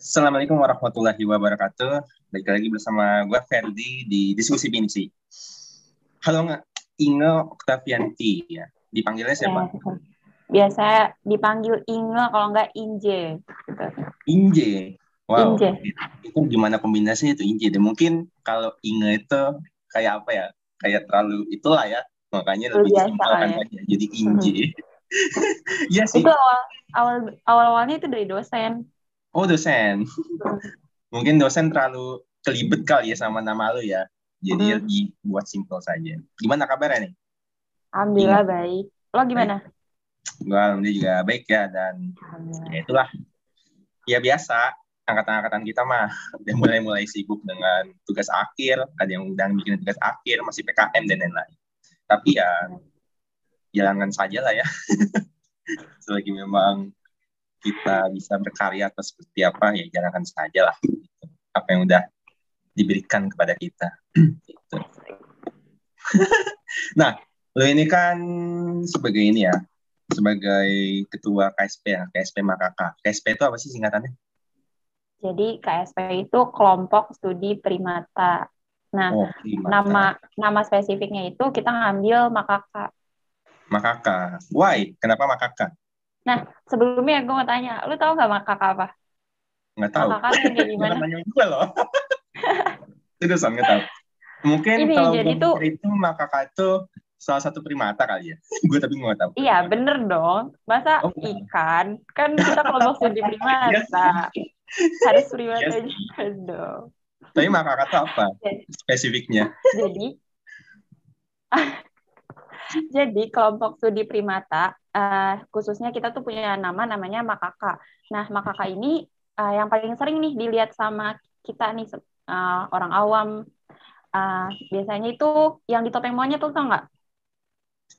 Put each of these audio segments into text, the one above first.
Assalamualaikum warahmatullahi wabarakatuh. Balik lagi bersama gue Ferdi di diskusi Binsi. Halo nggak, Inge Oktavianti ya. Dipanggilnya siapa? Ya, biasa dipanggil Inge kalau nggak Inje. Gitu. Inje. Wow. Inje. Itu gimana kombinasinya itu Inje? Dan mungkin kalau Inge itu kayak apa ya? Kayak terlalu itulah ya. Makanya Luar lebih biasa disimpelkan kali ya. saja. Jadi Inje. Iya Itu sih. awalnya itu dari dosen. Oh, dosen. Mungkin dosen terlalu kelibet kali ya sama nama lu ya. Jadi Hmm. lebih buat simpel saja. Gimana kabarnya nih? Inge. Alhamdulillah baik. Lo Baik. gimana? Gue alhamdulillah juga baik ya, dan ya Alhamdulillah. itulah, ya biasa angkatan-angkatan kita mah udah mulai sibuk dengan tugas akhir, ada yang udah bikin tugas akhir, masih PKM dan lain-lain. Tapi ya jalankan saja lah ya, selagi memang kita bisa berkarya atau seperti apa, ya jalankan saja lah apa yang udah diberikan kepada kita. Gitu. Nah, lo ini kan sebagai ini ya, sebagai ketua KSP ya, KSP Makaka. KSP itu apa sih singkatannya? Jadi KSP itu kelompok studi primata. Nah, Oh, Primata. nama spesifiknya itu kita ngambil makaka. Makaka. Why? Kenapa Makaka? Nah, sebelumnya gue mau tanya, lu tahu nggak makaka apa? Nggak tahu. Makaka tuh yang kayak Jangan gimana? nanya gue loh. Seriusan nggak tahu. Mungkin Ini kalau jadi gue tuh mikir itu Makaka itu salah satu primata kali ya. Gue tapi nggak tahu. iya, bener dong. Masa Oh, benar. ikan? Kan kita kelompok studi Iya primata. sih. Harus Iya primata sih. juga dong. Tapi Makaka itu apa spesifiknya? Jadi, jadi kelompok studi primata, khususnya kita tuh punya namanya makaka. Nah, makaka ini yang paling sering nih dilihat sama kita nih, orang awam. Biasanya itu yang di topeng monyet tuh, tau nggak?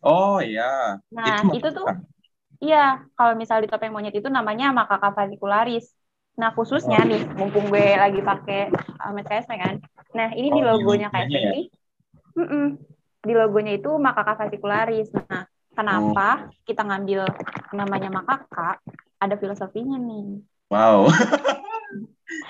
Oh iya. Itu Nah, itu tuh, Makaka. iya, kalau misal di topeng monyet itu namanya makaka fascicularis. Nah, khususnya Oh, nih, mumpung gue lagi pakai helmet KSP kan. Nah, ini di oh di logonya KSP logonya ya. ini, mm-mm, di logonya itu makaka fascicularis. Nah, Oh, kenapa kita ngambil namanya makaka? Ada filosofinya nih. wow.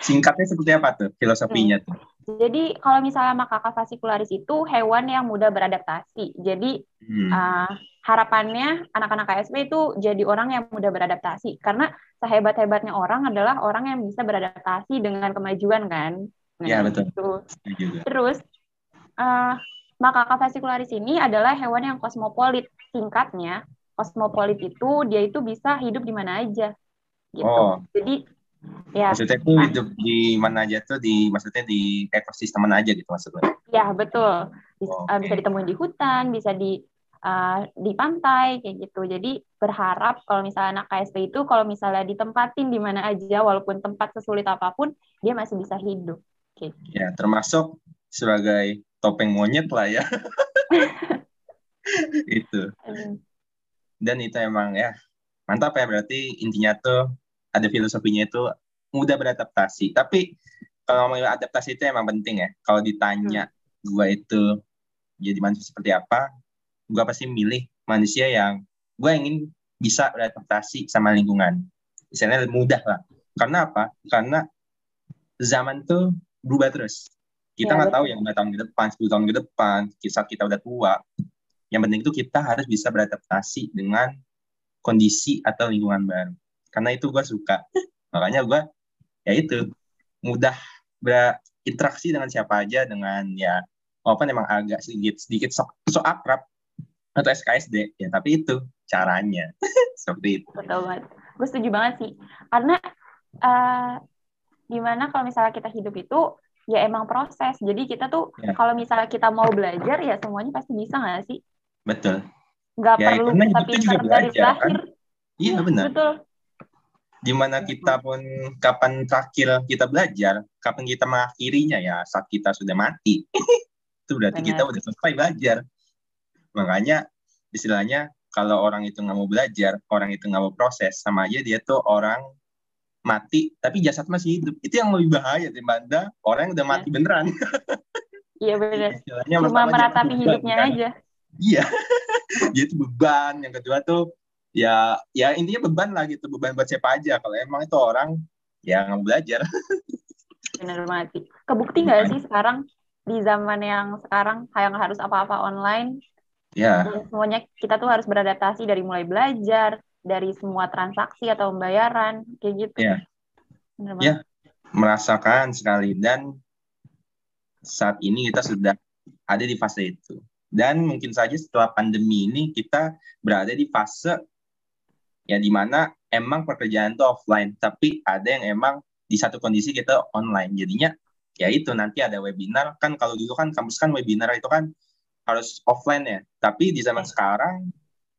Singkatnya seperti apa tuh Nih, filosofinya tuh? jadi kalau misalnya makaka fascicularis itu hewan yang mudah beradaptasi. Jadi Hmm. uh, harapannya anak-anak KSP itu jadi orang yang mudah beradaptasi. Karena sehebat-hebatnya orang adalah orang yang bisa beradaptasi dengan kemajuan kan. Ya Nah betul. gitu. Setuju juga. Terus uh, makaka fascicularis ini adalah hewan yang kosmopolit. Singkatnya, kosmopolit itu dia itu bisa hidup di mana aja gitu. Oh, Jadi ya, maksudnya tuh hidup di mana aja tuh, di maksudnya di ekosistem mana aja gitu maksudnya. ya betul. Bisa Oke. ditemuin di hutan, bisa di pantai kayak gitu. Jadi berharap kalau misalnya anak KSP itu kalau misalnya ditempatin di mana aja, walaupun tempat sesulit apapun, dia masih bisa hidup. Kayak Ya, termasuk sebagai topeng monyet lah ya. Itu. gitu. Dan itu emang ya mantap ya, berarti intinya tuh ada filosofinya itu mudah beradaptasi. Tapi kalau ngomongin adaptasi itu emang penting ya. Kalau Hmm. ditanya gue itu jadi manusia seperti apa, gue pasti milih manusia yang gue ingin bisa beradaptasi sama lingkungan. Misalnya lebih mudah lah. Karena apa? Karena zaman tuh berubah terus. Kita Ya nggak tahu betul. yang 5 tahun ke depan, 10 tahun ke depan, saat kita udah tua. Yang penting itu kita harus bisa beradaptasi dengan kondisi atau lingkungan baru. Karena itu gue suka. Makanya gue ya itu mudah berinteraksi dengan siapa aja, dengan ya walaupun emang agak sedikit sedikit sok akrab atau SKSD ya, tapi itu caranya seperti itu. Betul banget. Gue setuju banget sih. Karena uh, gimana kalau misalnya kita hidup itu ya emang proses. Jadi kita tuh Ya kalau misalnya kita mau belajar ya semuanya pasti bisa nggak sih? betul. Nggak Ya perlu karena kita hidup itu pinter juga dari belajar kan. lahir. Iya benar. Betul. Dimana kita pun kapan terakhir kita belajar, kapan kita mengakhirinya ya saat kita sudah mati. Itu berarti kita Benar. udah selesai belajar. Makanya istilahnya kalau orang itu nggak mau belajar, orang itu nggak mau proses, sama aja dia tuh orang mati tapi jasad masih hidup. Itu yang lebih bahaya daripada orang yang udah mati Ya. beneran. Iya benar. Istilahnya Cuma pertama dia tuh meratapi beban hidupnya kan. aja. Iya, dia tuh beban. Yang kedua tuh ya intinya beban lah gitu, beban buat siapa aja. Kalau emang itu orang ya nggak mau belajar. Bener banget sih. Kebukti nggak sih sekarang di zaman yang sekarang yang harus apa-apa online Ya, dan semuanya kita tuh harus beradaptasi dari mulai belajar, dari semua transaksi atau pembayaran kayak gitu. ya, Bener ya, banget. merasakan sekali. Dan saat ini kita sudah ada di fase itu. Dan mungkin saja setelah pandemi ini kita berada di fase ya di mana emang pekerjaan itu offline, tapi ada yang emang di satu kondisi kita online. Jadinya ya itu nanti ada webinar kan, kalau dulu kan kampus kan webinar itu kan harus offline ya. Tapi di zaman sekarang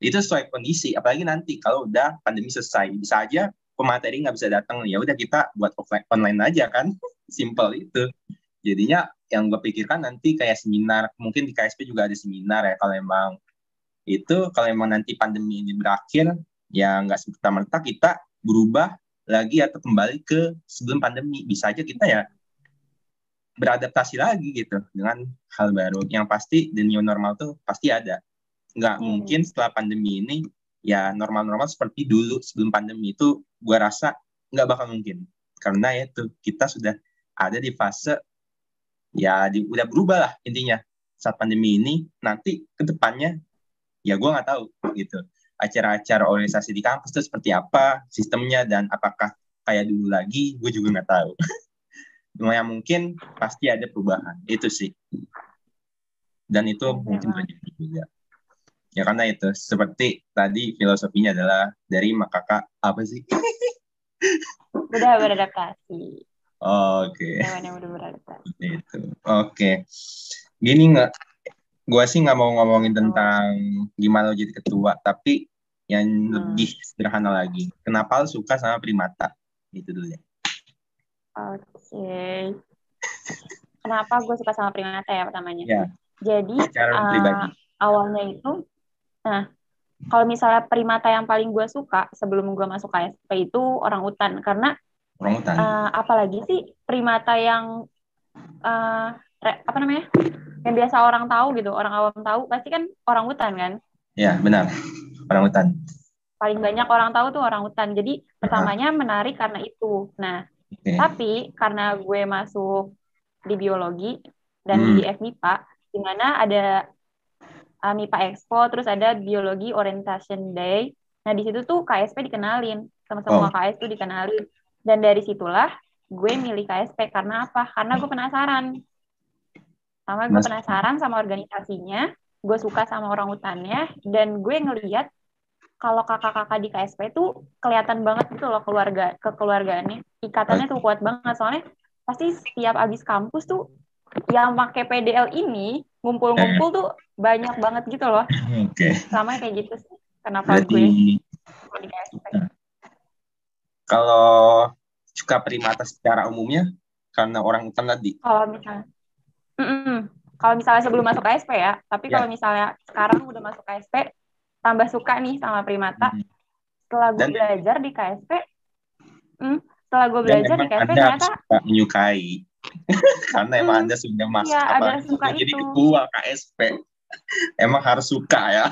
itu sesuai kondisi, apalagi nanti kalau udah pandemi selesai bisa aja pemateri nggak bisa datang, ya udah kita buat offline online aja kan. Simple itu. Jadinya yang gue pikirkan nanti kayak seminar, mungkin di KSP juga ada seminar ya, kalau emang nanti pandemi ini berakhir, ya nggak serta-merta kita berubah lagi atau kembali ke sebelum pandemi. Bisa aja kita ya beradaptasi lagi gitu dengan hal baru. Yang pasti the new normal tuh pasti ada. Nggak mungkin setelah pandemi ini ya normal-normal seperti dulu sebelum pandemi itu, gue rasa nggak bakal mungkin. Karena ya itu kita sudah ada di fase ya udah berubah lah intinya. Saat pandemi ini nanti ke depannya ya gue nggak tahu gitu. Acara-acara organisasi di kampus itu seperti apa sistemnya, dan apakah kayak dulu lagi, gue juga nggak tahu. Cuma yang mungkin pasti ada perubahan itu sih, dan itu mungkin terjadi juga ya, karena itu seperti tadi filosofinya adalah dari makaka apa sih. Udah beradaptasi. Oke. Hewan yang udah beradaptasi. Itu oke. Gini nggak, gue sih nggak mau ngomongin tentang gimana lo jadi ketua, tapi yang lebih sederhana lagi, kenapa lo suka sama primata, itu dulu ya. Oke. Kenapa gue suka sama primata ya pertamanya? Ya, Jadi secara pribadi. awalnya itu, nah kalau misalnya primata yang paling gue suka sebelum gue masuk KSP itu orang utan, karena Orangutan. apalagi sih primata yang apa namanya, yang biasa orang tahu gitu, orang awam tahu pasti kan orang utan kan. Ya benar, orangutan. Paling banyak orang tahu tuh orang utan. Jadi pertamanya menarik karena itu. Nah, tapi karena gue masuk di biologi dan di FMIPA, di mana ada MIPA Expo, terus ada Biologi Orientation Day. Nah, di situ tuh KSP dikenalin, sama semua KS tuh dikenalin. Dan dari situlah gue milih KSP. Karena apa? Karena gue penasaran. Gue penasaran sama organisasinya, gue suka sama orang utannya, dan gue ngeliat kalau kakak-kakak di KSP tuh kelihatan banget gitu loh kekeluargaannya. Ikatannya tuh kuat banget. Soalnya pasti setiap abis kampus tuh yang pakai PDL ini ngumpul-ngumpul tuh banyak banget gitu loh. Sama kayak gitu sih. Kenapa berarti, gue di KSP. Kalau suka primata secara umumnya karena orang utan tadi. Kalau misalnya sebelum masuk KSP ya, tapi kalau misalnya sekarang udah masuk KSP, tambah suka nih sama primata. Setelah gue belajar di KSP, ternyata menyukai. Karena emang Anda sudah masuk, ada suka jadi itu. ketua KSP. Emang harus suka ya.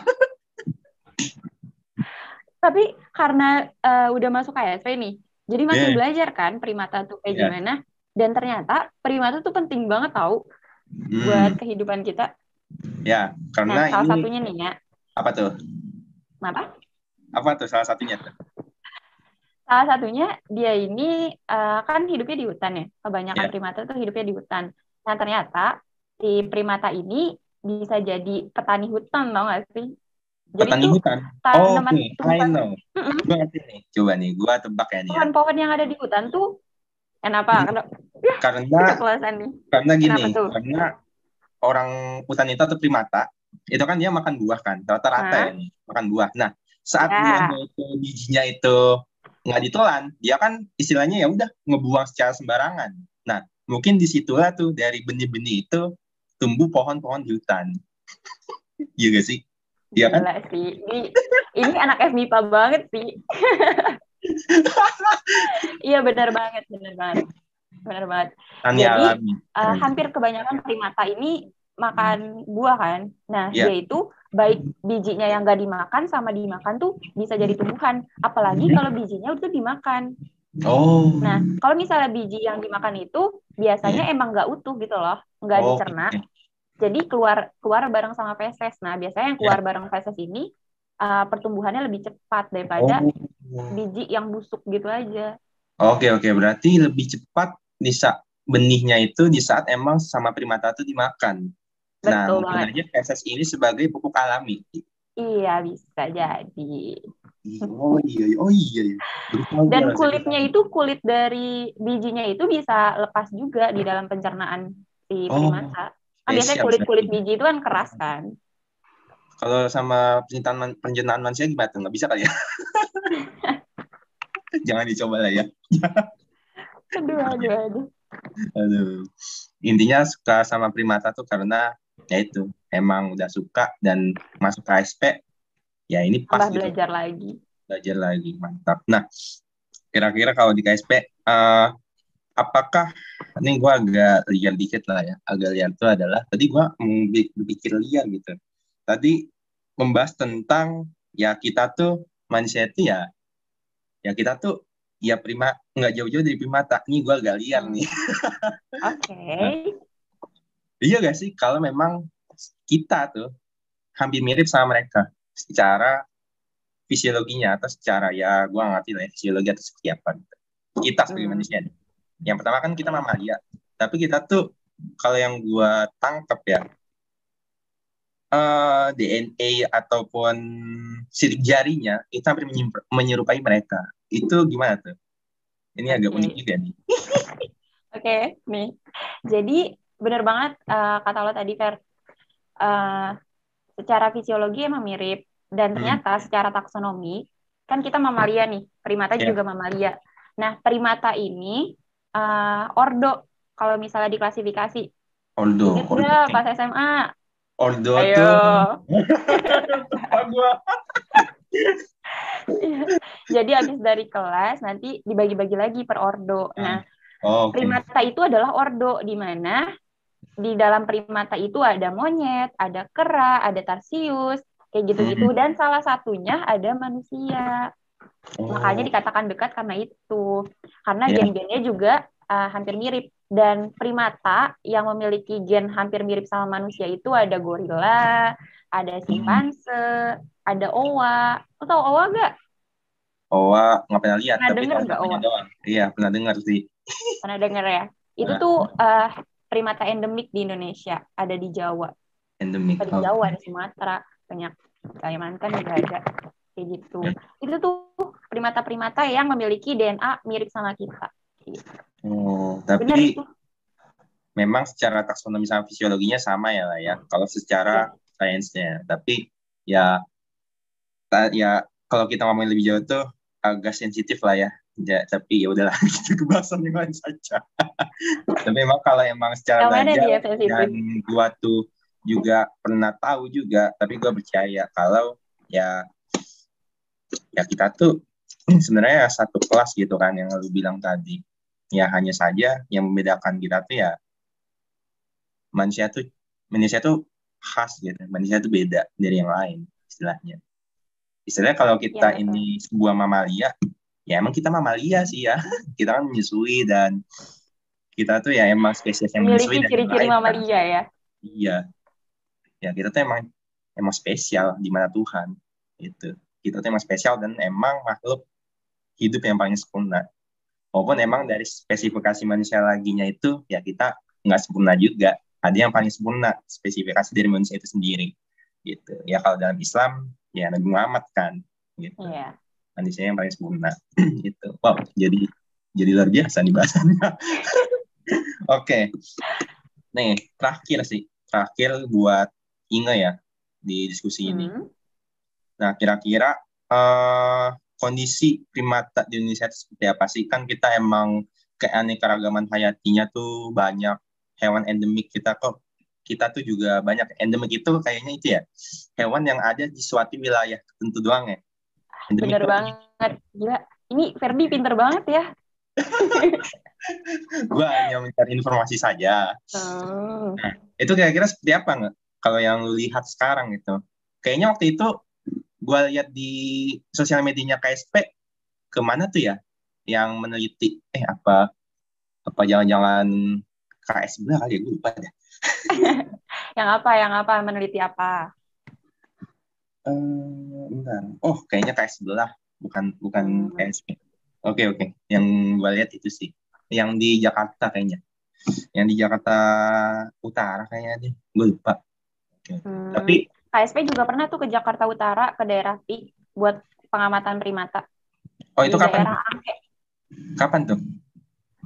Tapi karena udah masuk KSP nih, jadi makin belajar kan primata tuh kayak gimana. Dan ternyata primata tuh penting banget tau buat kehidupan kita. Ya, karena salah satunya nih ya. Apa tuh? Apa tuh salah satunya tuh? Salah satunya dia ini kan hidupnya di hutan ya. Kebanyakan primata tuh hidupnya di hutan. Nah ternyata si primata ini bisa jadi petani hutan, tau gak sih? Jadi petani hutan? Tanaman I know. Gue ngerti nih. Coba nih, gue tebak ya nih. Pohon-pohon yang ada di hutan tuh kenapa? Karena gini, karena orang hutan itu atau primata, itu kan dia makan buah kan, rata-rata ya nih, makan buah. Nah, saat buahnya itu, bijinya itu nggak ditelan, dia kan istilahnya ya udah ngebuang secara sembarangan. Nah, mungkin disitulah tuh dari benih-benih itu tumbuh pohon-pohon di hutan. Iya gak sih? Iya kan? Gila sih. Ini anak FMIPA banget sih. Iya benar banget. Jadi hampir kebanyakan primata ini makan buah kan. Nah dia itu baik bijinya yang nggak dimakan sama dimakan tuh bisa jadi tumbuhan. Apalagi kalau bijinya udah dimakan. Oh, Nah, kalau misalnya biji yang dimakan itu iya. biasanya emang nggak utuh gitu loh, nggak Oh, oke. dicerna. Jadi keluar keluar bareng sama feses. Nah, biasanya yang Ya. keluar bareng feses ini pertumbuhannya lebih cepat daripada Oh. biji yang busuk gitu aja. Oke, oke. Berarti lebih cepat di saat benihnya itu di saat emang sama primata itu dimakan. Nah, Betul mungkin banget. aja feses ini sebagai pupuk alami. Iya, bisa jadi. Oh iya, iya. Oh iya, iya. Baru tahu gue Dan rasanya. kulitnya itu, kulit dari bijinya itu bisa lepas juga di dalam pencernaan si Oh, primata. Kan biasanya spesial kulit-kulit berarti. biji itu kan keras kan. Kalau sama pencernaan manusia gimana tuh? Nggak bisa kali ya? Jangan dicoba lah ya. Aduh, aduh, aduh. Aduh. Intinya suka sama primata tuh karena ya itu emang udah suka dan masuk KSP ya ini pas Tambah gitu belajar lagi. belajar lagi mantap. Nah kira-kira kalau di KSP apakah ini gue agak liar dikit lah ya agak liar itu adalah tadi gue berpikir liar gitu tadi membahas tentang ya kita tuh manusia itu ya kita tuh ya prima nggak jauh-jauh dari primata nih gue agak liar Hmm. nih. Oke. Nah, iya gak sih kalau memang kita tuh hampir mirip sama mereka secara fisiologinya atau secara ya gue ngerti lah ya, fisiologi atau seperti apa gitu. Kita sebagai Hmm. manusia nih. Yang pertama kan kita Oke. mamalia, tapi kita tuh kalau yang gue tangkap ya DNA ataupun sidik jarinya itu hampir menyerupai mereka. Itu gimana tuh? Ini agak unik Oke. juga nih. Oke, nih. Jadi benar banget kata lo tadi, Fer. Eh, secara fisiologi emang mirip. Dan Hmm, ternyata secara taksonomi, kan kita mamalia nih. Primata ya. juga mamalia. Nah, primata ini ordo. Kalau misalnya diklasifikasi. Ingat Ordo nggak tuh. pas SMA? Ordo Ayo. tuh. Lupa gua. Jadi habis dari kelas nanti dibagi-bagi lagi per ordo. Nah, Ah, oh, oke. primata itu adalah ordo di mana di dalam primata itu ada monyet, ada kera, ada tarsius, kayak gitu-gitu. Hmm. Dan salah satunya ada manusia. Makanya Oh, dikatakan dekat karena itu. Karena ya. gen-gennya juga hampir mirip. Dan primata yang memiliki gen hampir mirip sama manusia itu ada gorila, ada Hmm. simpanse, ada owa. Lo tau owa nggak? Owa nggak pernah lihat, Pernah tapi denger tahu nggak namanya owa? doang. Iya, pernah dengar sih. Pernah denger ya? Itu Nah, tuh primata endemik di Indonesia, ada di Jawa. endemik. Di Oke. Jawa, di Sumatera, banyak Kalimantan juga ada kayak gitu. Itu tuh primata-primata yang memiliki DNA mirip sama kita. Gitu. Oh, Benar tapi itu. memang secara taksonomi sama fisiologinya sama ya lah ya. Kalau secara Iya. sainsnya, tapi ya ya kalau kita ngomongin lebih jauh tuh agak sensitif lah ya. Ya, tapi ya udahlah kita ke bahasan yang lain saja. Tapi memang kalau emang secara Yang mana nih belajar yang dan sensitif? gua tuh juga pernah tahu juga, tapi gua percaya kalau ya ya kita tuh sebenarnya satu kelas gitu kan yang lu bilang tadi. Ya hanya saja yang membedakan kita tuh ya manusia tuh manusia tuh khas gitu. Manusia tuh beda dari yang lain istilahnya. Istilahnya kalau Iya, kita betul. ini sebuah mamalia, ya emang kita mamalia sih ya. Kita kan menyusui dan kita tuh ya emang spesies yang menyusui Memiliki dari yang ciri-ciri lain kan. mamalia ya. Iya, ya kita tuh emang emang spesial di mana Tuhan itu. Kita tuh emang spesial dan emang makhluk hidup yang paling sempurna. Walaupun emang Hmm. dari spesifikasi manusia laginya itu ya kita nggak sempurna juga. Ada yang paling sempurna spesifikasi dari manusia itu sendiri. Gitu. Ya kalau dalam Islam ya Nabi Muhammad kan gitu. Iya. Manusia yang paling sempurna gitu. Wow, jadi luar biasa nih bahasannya. Oke, nih terakhir sih. Terakhir buat Inge ya di diskusi ini. Hmm. Nah, kira-kira kondisi primata di Indonesia itu seperti apa sih? Kan kita emang keanekaragaman hayatinya tuh banyak hewan endemik kita kok. Kita tuh juga banyak endemik itu kayaknya itu ya hewan yang ada di suatu wilayah tertentu doang ya. Endemik Bener tuh artinya banget. Gila. Ini Ferdi pinter banget ya. gue hanya mencari informasi saja. Hmm. Nah, itu kira-kira seperti apa nggak? Kalau yang lu lihat sekarang itu, kayaknya waktu itu gue lihat di sosial medianya KSP kemana tuh ya? yang meneliti apa jangan-jangan KS sebelah kali ya, gue lupa deh. Yang apa meneliti apa? Bentar. Oh, kayaknya KS sebelah, bukan KSP. Oke. Yang gue lihat itu sih. Yang di Jakarta kayaknya. Yang di Jakarta Utara kayaknya deh. Gue lupa. Oke. Tapi KSP juga pernah tuh ke Jakarta Utara, ke daerah PIK buat pengamatan primata. itu di kapan? daerah Angke. Kapan tuh?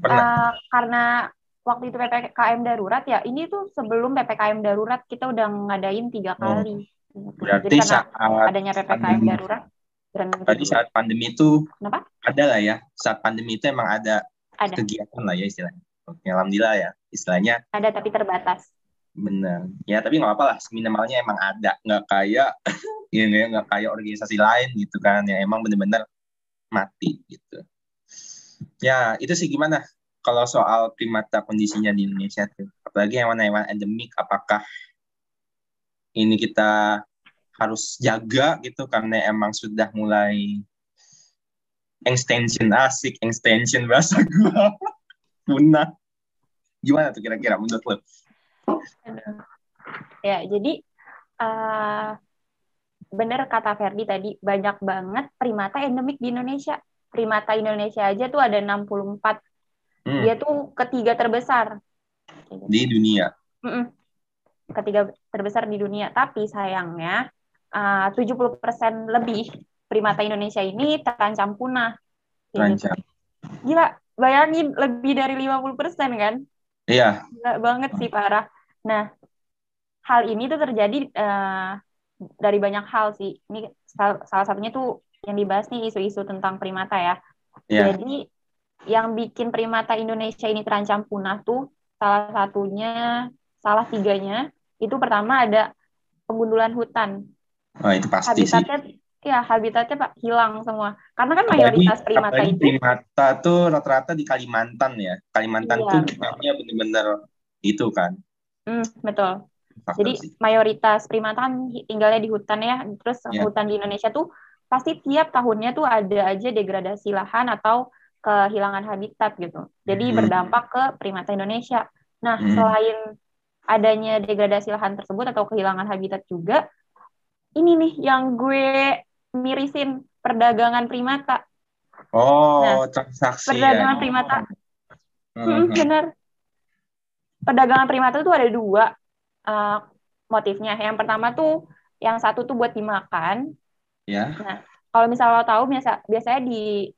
Pernah? Karena waktu itu PPKM darurat ya, ini tuh sebelum PPKM darurat kita udah ngadain 3 kali. Berarti Jadi karena saat adanya PPKM darurat, berhenti berarti dulu. saat pandemi itu Kenapa? ada lah ya. Saat pandemi itu emang ada kegiatan lah ya istilahnya. Oke, alhamdulillah ya. Istilahnya ada tapi terbatas. Benar. Ya, tapi nggak apa lah. Minimalnya emang ada. Nggak kayak nggak kayak organisasi lain gitu kan. Yang emang benar-benar mati gitu. Ya, itu sih gimana kalau soal primata kondisinya di Indonesia tuh. Apalagi hewan-hewan endemik, apakah ini kita harus jaga gitu karena emang sudah mulai extension bahasa gua punah. Gimana tuh kira-kira menurut lo? Ya, jadi bener kata Ferdi tadi, banyak banget primata endemik di Indonesia. Primata Indonesia aja tuh ada 64. Dia tuh ketiga terbesar di dunia. Ketiga terbesar di dunia. Tapi sayangnya 70% lebih primata Indonesia ini terancam punah. Terancam. Gila, bayangin lebih dari 50% kan? Iya. Gila banget sih, parah. Nah, hal ini tuh terjadi dari banyak hal sih. Ini salah satunya tuh yang dibahas nih isu-isu tentang primata ya. Yeah. Jadi yang bikin primata Indonesia ini terancam punah tuh salah tiganya itu pertama ada penggundulan hutan. Oh, itu pasti habitatnya, sih. Ya, habitatnya Pak hilang semua. Karena kan mayoritas primata itu primata tuh rata-rata di Kalimantan ya. Kalimantan tuh hutannya benar-benar itu kan. Betul. Faktor Jadi sih. mayoritas primata kan tinggalnya di hutan ya. Terus hutan di Indonesia tuh pasti tiap tahunnya tuh ada aja degradasi lahan atau kehilangan habitat gitu. Jadi berdampak ke primata Indonesia. Nah, selain adanya degradasi lahan tersebut atau kehilangan habitat juga, ini nih yang gue mirisin, perdagangan primata. Oh, transaksi perdagangan primata. Benar. Perdagangan primata itu ada 2 motifnya. Yang pertama tuh, yang satu tuh buat dimakan. Ya. Nah, kalau misalnya lo tahu, biasanya di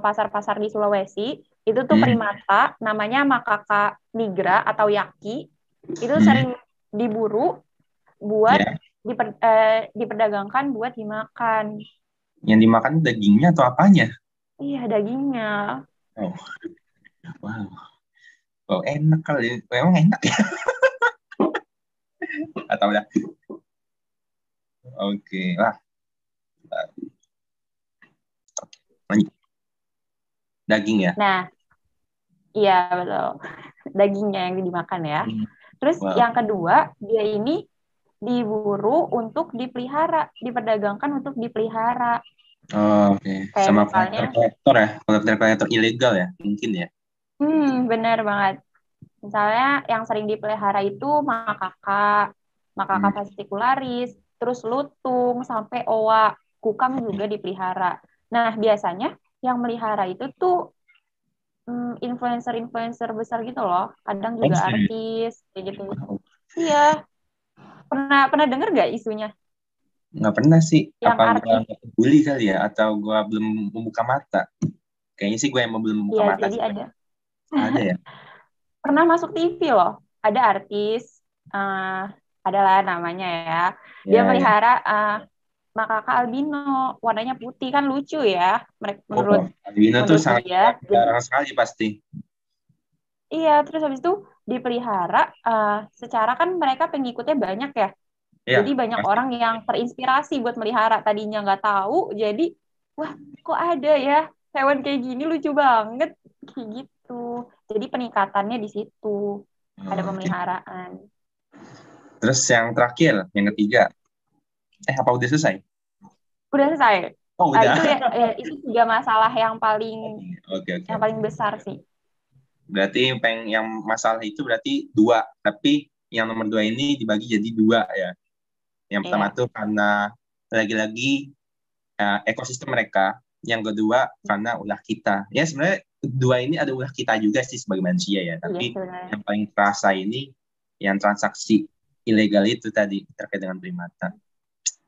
pasar-pasar di Sulawesi, itu tuh primata, namanya makaka nigra atau yaki, itu sering diburu buat diperdagangkan buat dimakan. Yang dimakan dagingnya atau apanya? Iya, dagingnya. Oh, wow. Oh, enak kali. Memang enak ya. Atau udah. Oke lah. Lanjut. Daging ya? Nah, iya betul. Dagingnya yang dimakan ya. Terus yang kedua, dia ini diburu untuk dipelihara, diperdagangkan untuk dipelihara. Oh, oke. Sama kolektor ya? Kolektor ilegal ya? Mungkin ya? Benar banget. Misalnya yang sering dipelihara itu makaka fascicularis, terus lutung, sampai owa, kukang juga dipelihara. Nah, biasanya yang melihara itu tuh influencer-influencer besar gitu loh. Kadang juga artis, kayak gitu. Iya. Pernah dengar gak isunya? Nggak pernah sih. Yang apa gue nggak peduli kali ya? Atau gue belum membuka mata? Kayaknya sih gue yang belum membuka mata. Jadi ada. Ada ya? Pernah masuk TV loh. Ada artis, adalah namanya ya. Dia melihara makaka albino, warnanya putih, kan lucu ya. Menurut albino tuh sangat jarang sekali pasti. Iya, terus habis itu dipelihara, secara kan mereka pengikutnya banyak ya. Jadi banyak orang yang terinspirasi buat melihara. Tadinya nggak tahu, jadi wah kok ada ya hewan kayak gini, lucu banget. Kayak gitu. Jadi peningkatannya di situ. Ada pemeliharaan. Terus yang terakhir, yang ketiga. Apa udah selesai? Udah selesai. Oh, udah. Itu juga masalah Oke. yang paling besar sih. Berarti yang masalah itu berarti dua, tapi yang nomor dua ini dibagi jadi dua ya. Yang pertama Iya. tuh karena lagi-lagi ekosistem mereka. Yang kedua karena ulah kita. Ya sebenarnya dua ini ada ulah kita juga sih sebagai manusia ya. Iya Tapi sebenarnya. yang paling terasa ini yang transaksi ilegal itu tadi terkait dengan primata.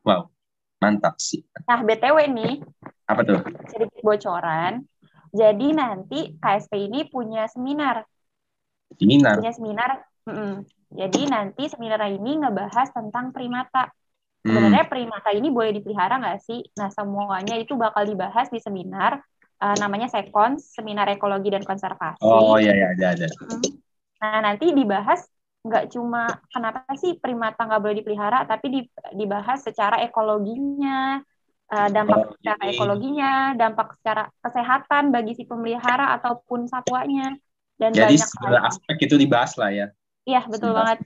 Wow, mantap sih. Nah, BTW nih, Apa tuh? sedikit bocoran. Jadi nanti KSP ini punya seminar. Seminar. Punya seminar. Jadi nanti seminar ini ngebahas tentang primata. Hmm. Sebenarnya primata ini boleh dipelihara nggak sih? Nah, semuanya itu bakal dibahas di seminar. Namanya Sekons, Seminar Ekologi dan Oh Konservasi. iya ada. Nah, nanti dibahas nggak cuma kenapa sih primata nggak boleh dipelihara, tapi dibahas secara ekologinya, dampak secara ekologinya, dampak secara kesehatan bagi si pemelihara ataupun satwanya, dan jadi banyak segala lagi. aspek itu dibahas lah ya. Iya, betul Segala banget.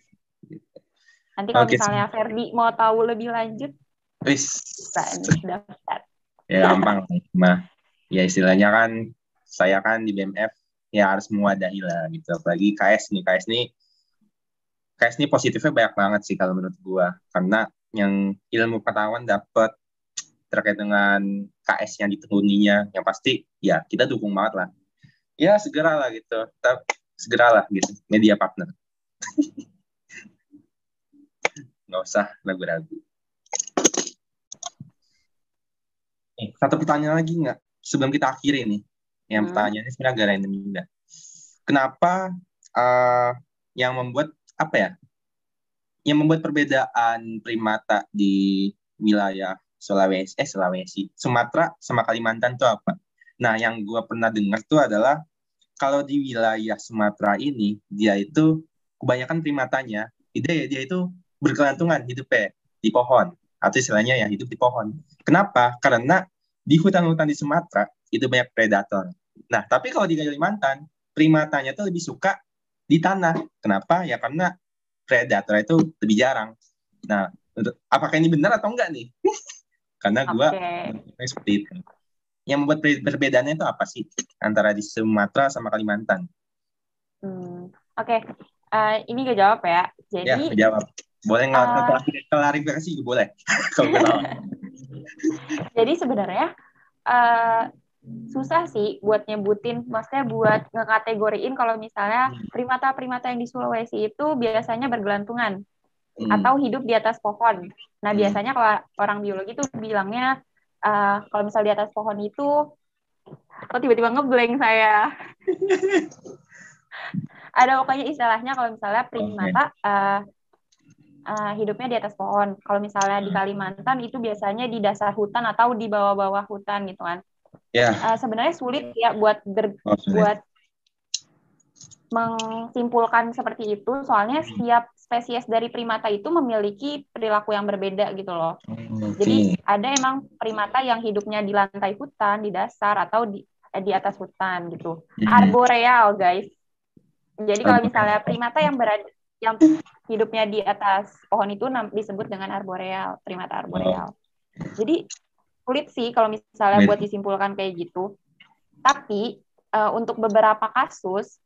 Nanti kalau misalnya Ferdi mau tahu lebih lanjut, bisa nih daftar. Ya gampang. Nah, ya istilahnya kan saya kan di BMF ya harus mewadahi lah gitu. Apalagi KS ini positifnya banyak banget sih kalau menurut gua. Karena yang ilmu pengetahuan dapat terkait dengan KS yang ditekuninya, yang pasti ya kita dukung banget lah. Ya segeralah gitu. Segeralah gitu. Media partner. Nggak usah ragu-ragu. Satu pertanyaan lagi nggak? Sebelum kita akhiri nih. Yang pertanyaannya sebenarnya agak random juga. Kenapa yang membuat apa ya? Yang membuat perbedaan primata di wilayah Sulawesi, Sumatera sama Kalimantan itu apa? Nah, yang gue pernah dengar tuh adalah kalau di wilayah Sumatera ini dia itu kebanyakan primatanya dia itu berkelantungan hidupnya di pohon atau istilahnya yang hidup di pohon. Kenapa? Karena di hutan-hutan di Sumatera itu banyak predator. Nah, tapi kalau di Kalimantan primatanya tuh lebih suka di tanah. Kenapa? Ya karena predator itu lebih jarang. Nah, apakah ini benar atau enggak nih? Karena gue seperti itu. Yang membuat perbedaannya itu apa sih antara di Sumatera sama Kalimantan? Oke. Ini gak jawab ya. Jadi ya, jawab. Boleh klarifikasi juga boleh. Kalau gue tahu. Jadi sebenarnya susah sih buat nyebutin, maksudnya buat ngekategoriin kalau misalnya primata-primata yang di Sulawesi itu biasanya bergelantungan atau hidup di atas pohon. Nah, biasanya kalau orang biologi tuh bilangnya kalau misal di atas pohon itu, kok tiba-tiba ngeblank saya. Ada pokoknya istilahnya kalau misalnya primata hidupnya di atas pohon. Kalau misalnya di Kalimantan itu biasanya di dasar hutan atau di bawah-bawah hutan gitu kan. Sebenarnya sulit ya buat menyimpulkan seperti itu, soalnya setiap spesies dari primata itu memiliki perilaku yang berbeda gitu loh. Jadi ada emang primata yang hidupnya di lantai hutan, di dasar atau di atas hutan gitu. Arboreal guys. Jadi kalau misalnya primata yang hidupnya di atas pohon itu disebut dengan arboreal, primata arboreal. Jadi sulit sih kalau misalnya buat disimpulkan kayak gitu. Tapi untuk beberapa kasus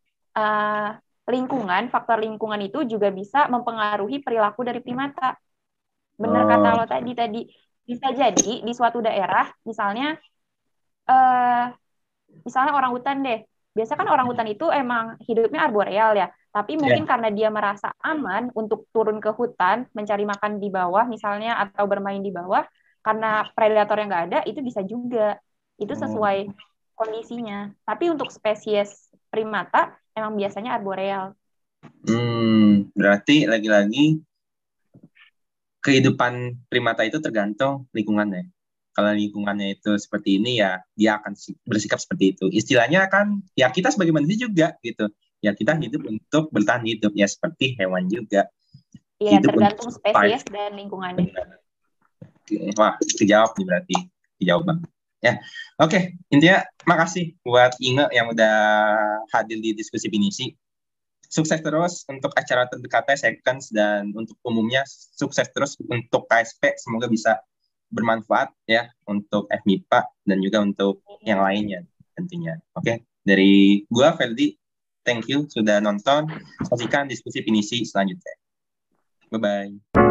faktor lingkungan itu juga bisa mempengaruhi perilaku dari primata. Benar kata lo tadi bisa jadi di suatu daerah, misalnya orang hutan deh. Biasa kan orang hutan itu emang hidupnya arboreal ya, tapi mungkin karena dia merasa aman untuk turun ke hutan, mencari makan di bawah misalnya, atau bermain di bawah, karena predator yang nggak ada, itu bisa juga. Itu sesuai kondisinya. Tapi untuk spesies primata, emang biasanya arboreal. Berarti lagi-lagi kehidupan primata itu tergantung lingkungannya. Kalau lingkungannya itu seperti ini ya dia akan bersikap seperti itu. Istilahnya kan ya kita sebagai manusia juga gitu. Ya kita hidup untuk bertahan hidup ya seperti hewan juga. Iya, tergantung spesies dan lingkungannya. Wah, kejawab nih berarti. Kejawab bang. Ya, oke. Intinya makasih buat Inge yang udah hadir di diskusi Pinisi. Sukses terus untuk acara terdekatnya Seconds, dan untuk umumnya sukses terus untuk KSP, semoga bisa bermanfaat ya untuk FMIPA dan juga untuk yang lainnya tentunya. Oke, dari gua Ferdi, thank you sudah nonton. Saksikan diskusi pinisi selanjutnya. Bye bye.